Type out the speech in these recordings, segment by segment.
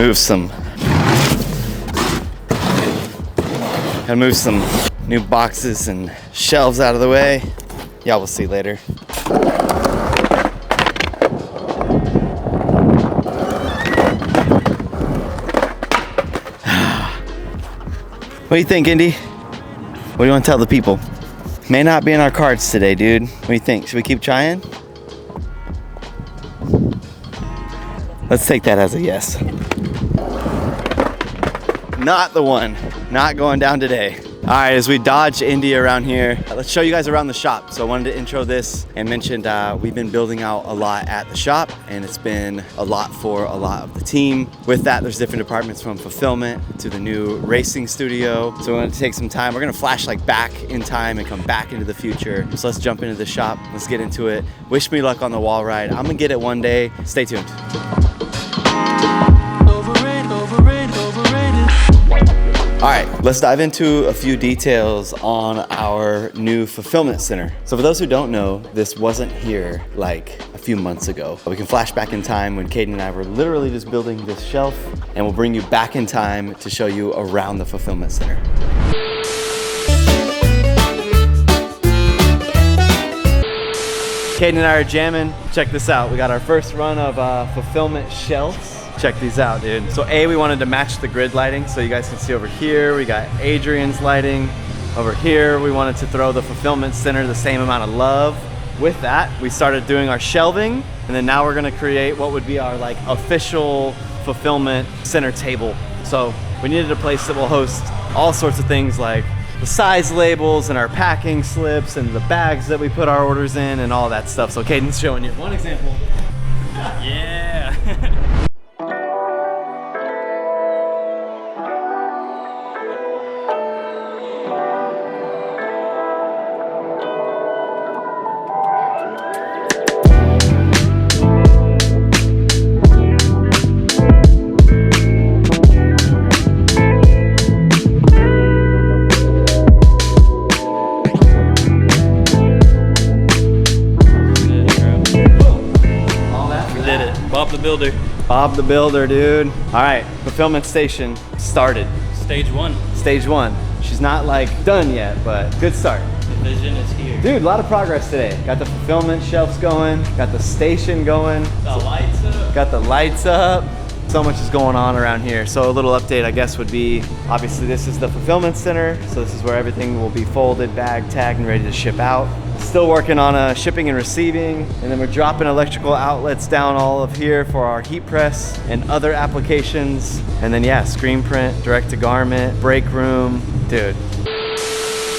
move some new boxes and shelves out of the way. Y'all will see later. What do you think, Indy? What do you want to tell the people? May not be in our cards today, dude. What do you think? Should we keep trying? Let's take that as a yes. Not the one. Not going down today. All right, as we dodge Indy around here, let's show you guys around the shop. So I wanted to intro this and mentioned we've been building out a lot at the shop, and it's been a lot for a lot of the team. With that, there's different departments from fulfillment to the new racing studio. So we're gonna take some time. We're gonna flash like back in time and come back into the future. So let's jump into the shop. Let's get into it. Wish me luck on the wall ride. I'm gonna get it one day. Stay tuned. All right, let's dive into a few details on our new fulfillment center. So for those who don't know, this wasn't here like a few months ago. We can flash back in time when Caden and I were literally just building this shelf, and we'll bring you back in time to show you around the fulfillment center. Caden and I are jamming. Check this out. We got our first run of fulfillment shelves. Check these out, dude. So we wanted to match the grid lighting, so you guys can see over here, we got Adrian's lighting. Over here, we wanted to throw the fulfillment center the same amount of love. With that, we started doing our shelving, and then now we're gonna create what would be our like official fulfillment center table. So we needed a place that will host all sorts of things like the size labels and our packing slips and the bags that we put our orders in and all that stuff. So Caden's showing you one example. Yeah. Bob the Builder, dude. All right, fulfillment station started. Stage one. Stage one. She's not like done yet, but good start. The vision is here. Dude, a lot of progress today. Got the fulfillment shelves going, got the station going. The lights up. Got the lights up. So much is going on around here. So a little update, I guess, would be, obviously this is the fulfillment center. So this is where everything will be folded, bagged, tagged, and ready to ship out. Still working on shipping and receiving. And then we're dropping electrical outlets down all of here for our heat press and other applications. And then yeah, screen print, direct to garment, break room, dude.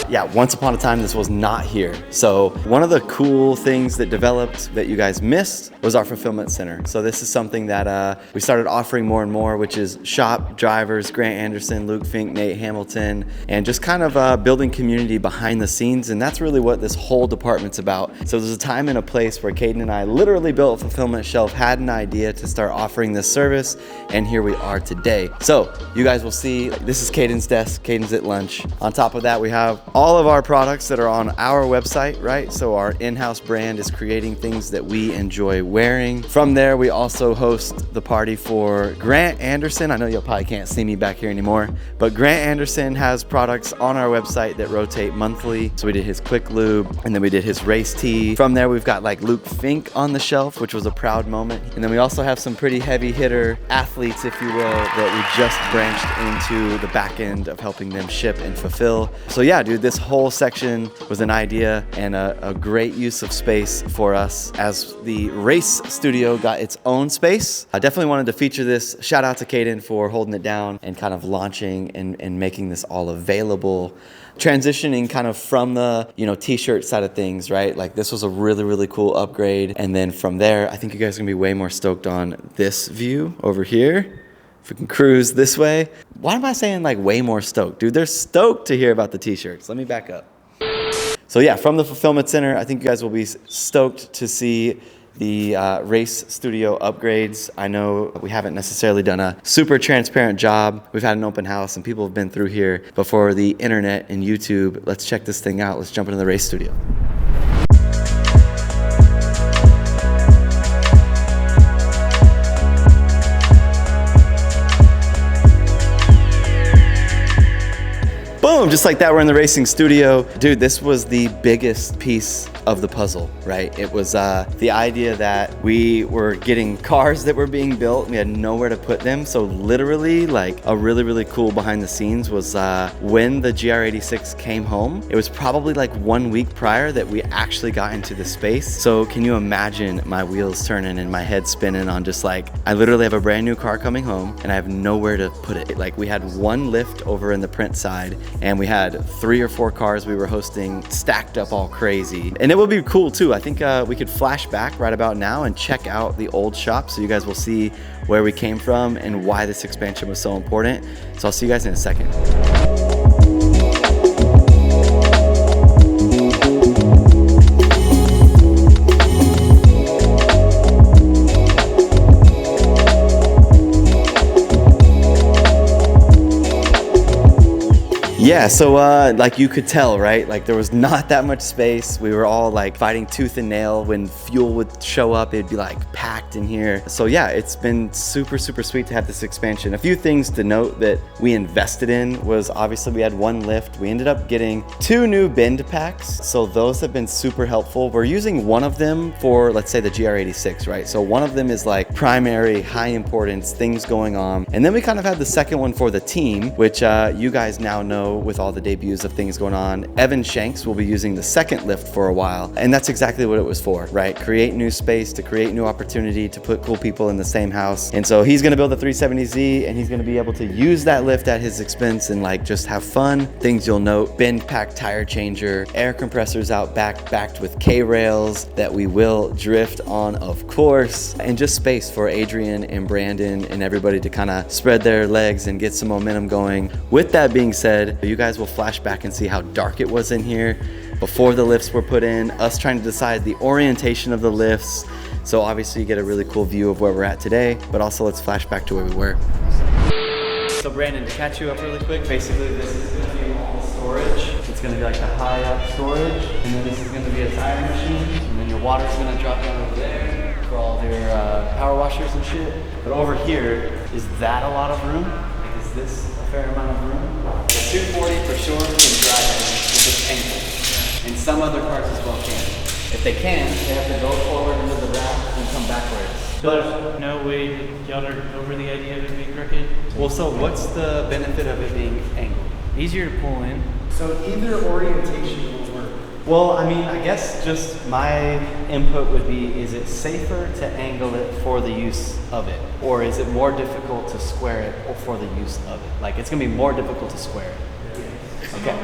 Yeah, once upon a time, this was not here. So one of the cool things that developed that you guys missed was our fulfillment center. So this is something that we started offering more and more, which is shop drivers, Grant Anderson, Luke Fink, Nate Hamilton, and just kind of building community behind the scenes. And that's really what this whole department's about. So there's a time and a place where Caden and I literally built a fulfillment shelf, had an idea to start offering this service, and here we are today. So you guys will see, this is Caden's desk, Caden's at lunch. On top of that, we have all of our products that are on our website, right? So our in-house brand is creating things that we enjoy wearing. From there, we also host the party for Grant Anderson. I know you probably can't see me back here anymore, but Grant Anderson has products on our website that rotate monthly. So we did his Quick Lube, and then we did his race tee. From there, we've got like Luke Fink on the shelf, which was a proud moment. And then we also have some pretty heavy hitter athletes, if you will, that we just branched into the back end of helping them ship and fulfill. So yeah, dude, this whole section was an idea and a great use of space for us as the race studio got its own space. I definitely wanted to feature this. Shout out to Caden for holding it down and kind of launching and making this all available. Transitioning kind of from the, t-shirt side of things, right? Like this was a really, really cool upgrade. And then from there, I think you guys are gonna be way more stoked on this view over here. If we can cruise this way. Why am I saying like way more stoked? Dude, they're stoked to hear about the t-shirts. Let me back up. So yeah, from the fulfillment center, I think you guys will be stoked to see the race studio upgrades. I know we haven't necessarily done a super transparent job. We've had an open house and people have been through here, but for the internet and YouTube, let's check this thing out. Let's jump into the race studio. Boom, just like that, we're in the racing studio. Dude, this was the biggest piece of the puzzle, right? It was the idea that we were getting cars that were being built. We had nowhere to put them. So literally, like, a really, really cool behind the scenes was when the GR86 came home, it was probably like 1 week prior that we actually got into the space. So can you imagine my wheels turning and my head spinning on just like, I literally have a brand new car coming home and I have nowhere to put it. Like, we had one lift over in the print side and we had 3 or 4 cars we were hosting stacked up all crazy. And it would be cool too. I think we could flash back right about now and check out the old shop so you guys will see where we came from and why this expansion was so important. So I'll see you guys in a second. Yeah, so like you could tell, right? Like there was not that much space. We were all like fighting tooth and nail. When fuel would show up, it'd be like packed in here. So yeah, it's been super, super sweet to have this expansion. A few things to note that we invested in was obviously we had one lift. We ended up getting 2 new bend packs. So those have been super helpful. We're using one of them for, let's say, the GR86, right? So one of them is like primary, high importance, things going on. And then we kind of had the second one for the team, which you guys now know with all the debuts of things going on. Evan Shanks will be using the second lift for a while, and that's exactly what it was for, right? Create new space, to create new opportunity, to put cool people in the same house. And so he's gonna build the 370Z and he's gonna be able to use that lift at his expense and like just have fun. Things you'll note: bend pack tire changer, air compressors out back, backed with K-rails that we will drift on, of course, and just space for Adrian and Brandon and everybody to kind of spread their legs and get some momentum going. With that being said, you guys will flash back and see how dark it was in here before the lifts were put in, us trying to decide the orientation of the lifts. So obviously you get a really cool view of where we're at today, but also let's flash back to where we were. So Brandon, to catch you up really quick, basically this is going to be all the storage. It's going to be like the high up storage, and then this is going to be a tire machine, and then your water's going to drop down over there for all of your power washers and shit. But over here, is that a lot of room? Like, is this a fair amount of room? 240 for sure can drive it with this angle, and some other cars as well can. If they can, they have to go forward into the rack and come backwards. But no way y'all are over the idea of it being crooked. Well, so what's the benefit of it being angled? Easier to pull in. So either orientation will work. Well, I mean, I guess just my input would be, is it safer to angle it for the use of it? Or is it more difficult to square it for the use of it? Like, it's gonna be more difficult to square it. Okay.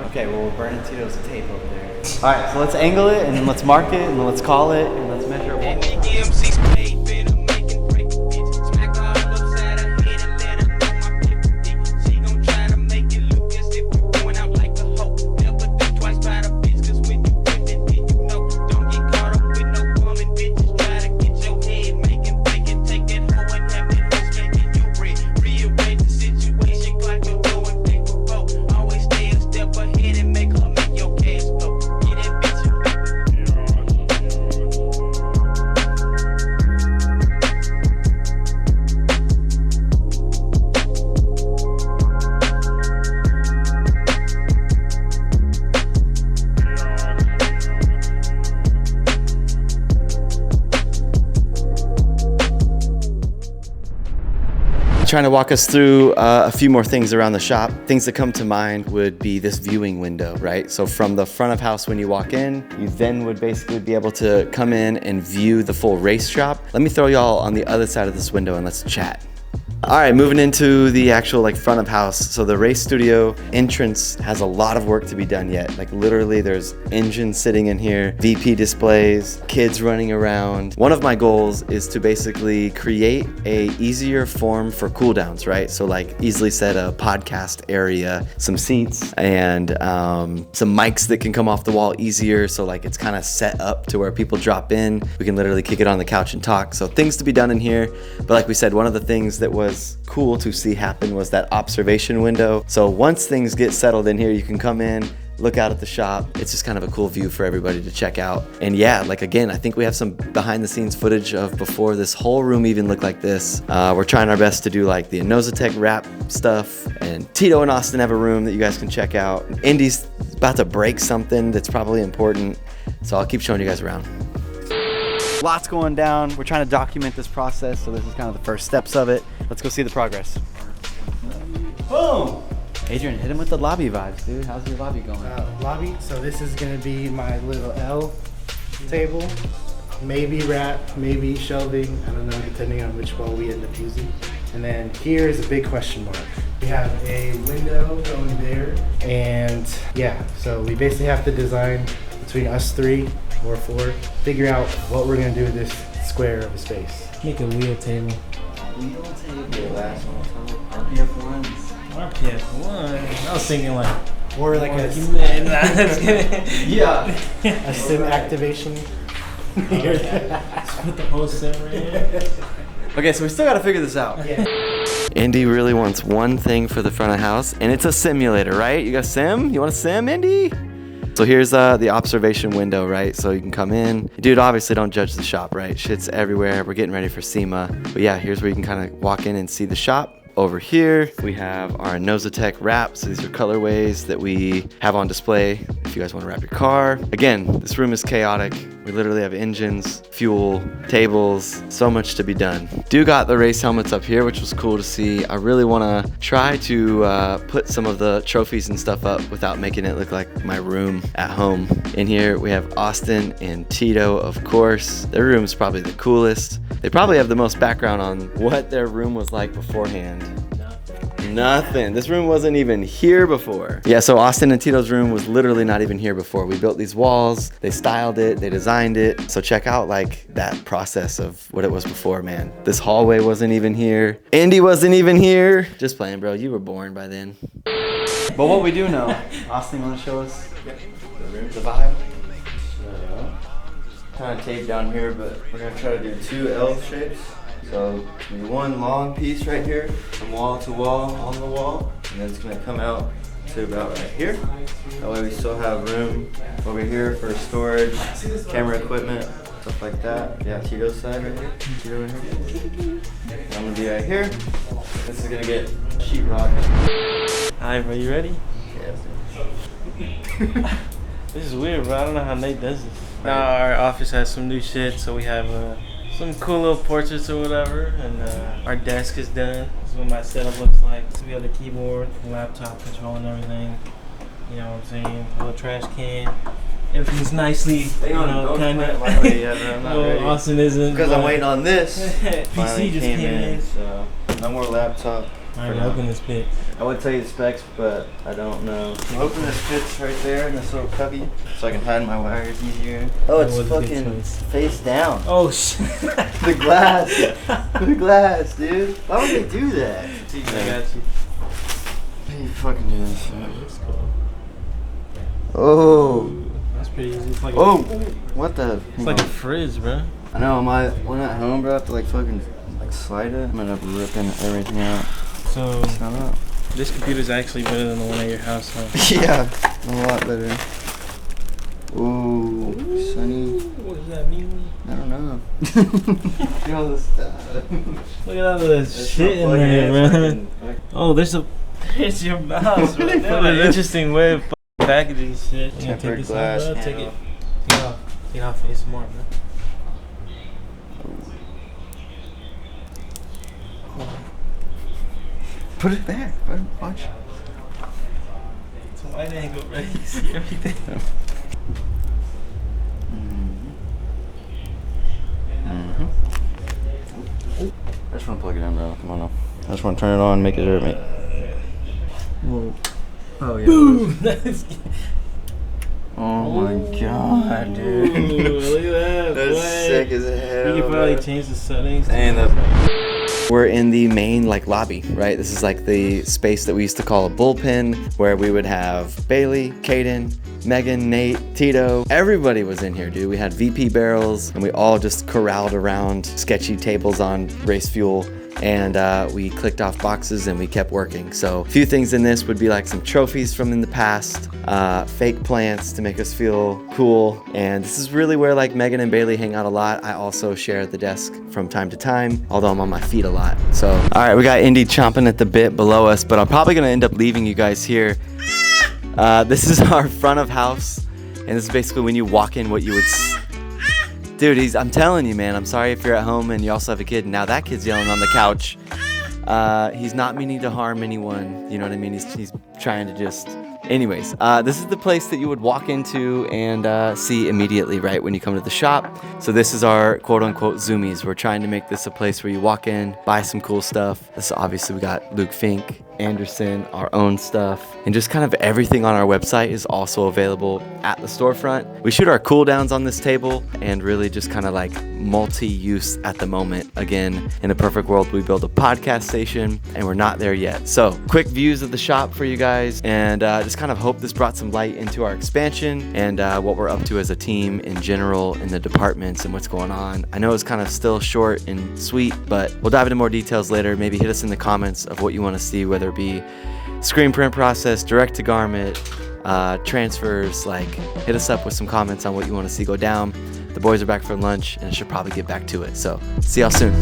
Okay, well, we're burning Tito's tape over there. All right, so let's angle it, and then let's mark it, and then let's call it, and let's measure it. Trying to walk us through a few more things around the shop. Things that come to mind would be this viewing window, right? So from the front of house when you walk in, you then would basically be able to come in and view the full race shop. Let me throw y'all on the other side of this window and let's chat. All right, moving into the actual like front of house. So the race studio entrance has a lot of work to be done yet. Like literally there's engines sitting in here, VP displays, kids running around. One of my goals is to basically create a easier form for cooldowns, right? So like easily set a podcast area, some seats, and some mics that can come off the wall easier. So like it's kind of set up to where people drop in. We can literally kick it on the couch and talk. So things to be done in here. But like we said, one of the things that was cool to see happen was that observation window. So once things get settled in here, you can come in, look out at the shop. It's just kind of a cool view for everybody to check out. And yeah, like again, I think we have some behind the scenes footage of before this whole room even looked like this. We're trying our best to do like the Innosatech wrap stuff, and Tito and Austin have a room that you guys can check out. Indy's about to break something that's probably important, so I'll keep showing you guys around. Lots going down. We're trying to document this process, so this is kind of the first steps of it. Let's go see the progress. Boom! Adrian, hit him with the lobby vibes, dude. How's your lobby going? Lobby, so this is gonna be my little L table. Maybe wrap, maybe shelving, I don't know, depending on which wall we end up using. And then here is a big question mark. We have a window going there, and yeah, so we basically have to design between us 3 or 4, figure out what we're gonna do with this square of a space. Make a wheel table. Wheel table, RPF1s. RPF1. I was thinking like, Or like nah, a that's kidding. Yeah. a sim activation. Put the whole sim right here. Okay, so we still gotta figure this out. Yeah. Indy really wants one thing for the front of the house, and it's a simulator, right? You got a sim? You want a sim, Indy? So here's the observation window, right? So you can come in. Dude, obviously don't judge the shop, right? Shit's everywhere. We're getting ready for SEMA. But yeah, here's where you can kind of walk in and see the shop. Over here, we have our Innosatech wraps. So these are colorways that we have on display if you guys want to wrap your car. Again, this room is chaotic. We literally have engines, fuel, tables, so much to be done. Do got the race helmets up here, which was cool to see. I really want to try to put some of the trophies and stuff up without making it look like my room at home. In here, we have Austin and Tito, of course. Their room is probably the coolest. They probably have the most background on what their room was like beforehand. Nothing. This room wasn't even here before. Yeah, so Austin and Tito's room was literally not even here before. We built these walls, they styled it, they designed it. So check out like that process of what it was before, man. This hallway wasn't even here. Indy wasn't even here. Just playing, bro. You were born by then. But what we do know, Austin, you want to show us the room, the vibe? Kind of tape down here, but we're gonna try to do 2 L shapes. So one long piece right here, from wall to wall on the wall, and then it's gonna come out to about right here. That way we still have room over here for storage, camera equipment, stuff like that. Yeah, Tito's side right here. Tito right here. I'm gonna be right here. This is gonna get sheetrock. Alright, bro, you ready? Yeah. This is weird, bro. I don't know how Nate does this. Now our office has some new shit, so we have some cool little portraits or whatever, and our desk is done. This is what my setup looks like. So we have the keyboard, the laptop controlling everything. You know what I'm saying? A little trash can. Everything's nicely, kind of. Well, Austin isn't. Because I'm waiting on this. PC just came in. So no more laptop. Alright, open this bit. I would tell you the specs, but I don't know. Open this fits right there in this little cubby, so I can hide my wires easier. Oh, it's was a good fucking choice. face down. Oh shit. The glass. The glass, dude. Why would they do that? I got you. You fucking do this. Oh. That's pretty easy. It's like Oh. What the? it's like a fridge, bro. I know. When at home, bro, I have to like fucking like slide it. I'm gonna end up ripping everything out. So It's not up. this computer's actually better than the one at your house, huh? Yeah, a lot better. Ooh, sunny. What does that mean? I don't know. Look at all this stuff. Look at all this shit in there, man. Oh, there's your mouse. Right there. An interesting way of packaging shit. You gonna take this glass off, bro? Take handle. it. Take it off. Take it off. Face some more, bro. Put it back. Watch. It's a wide angle, bro. You can see everything. I just want to plug it in, bro. Come on now. I just want to turn it on, make it hurt me. Oh yeah. Boom! Oh my god, dude. Ooh, look at that. That's boy. sick as hell. You can probably bro. change the settings. And we're in the main like lobby, right? This is like the space that we used to call a bullpen, where we would have Bailey, Caden, Megan, Nate, Tito. Everybody was in here, dude. We had VP barrels, and we all just corralled around sketchy tables on race fuel and we clicked off boxes and we kept working. So a few things in this would be like some trophies from in the past, fake plants to make us feel cool. And this is really where like Megan and Bailey hang out a lot. I also share the desk from time to time, although I'm on my feet a lot. So, all right, we got Indy chomping at the bit below us, but I'm probably gonna end up leaving you guys here. This is our front of house, and this is basically when you walk in what you would dude, I'm telling you, man, I'm sorry if you're at home and you also have a kid. Now that kid's yelling on the couch. He's not meaning to harm anyone. You know what I mean? He's trying to just... Anyways, this is the place that you would walk into and see immediately, right, when you come to the shop. So this is our quote-unquote Zoomies. We're trying to make this a place where you walk in, buy some cool stuff. This obviously we got Luke Fink, Anderson, our own stuff, and just kind of everything on our website is also available at the storefront. We shoot our cool downs on this table and really just kind of like multi-use at the moment. Again, in a perfect world, we build a podcast station and we're not there yet. So quick views of the shop for you guys, and just kind of hope this brought some light into our expansion and what we're up to as a team in general in the departments and what's going on. I know it's kind of still short and sweet, but we'll dive into more details later. Maybe hit us in the comments of what you want to see, whether it be screen print process, direct to garment, transfers. Like, hit us up with some comments on what you want to see go down. The boys are back from lunch and I should probably get back to it. So see y'all soon.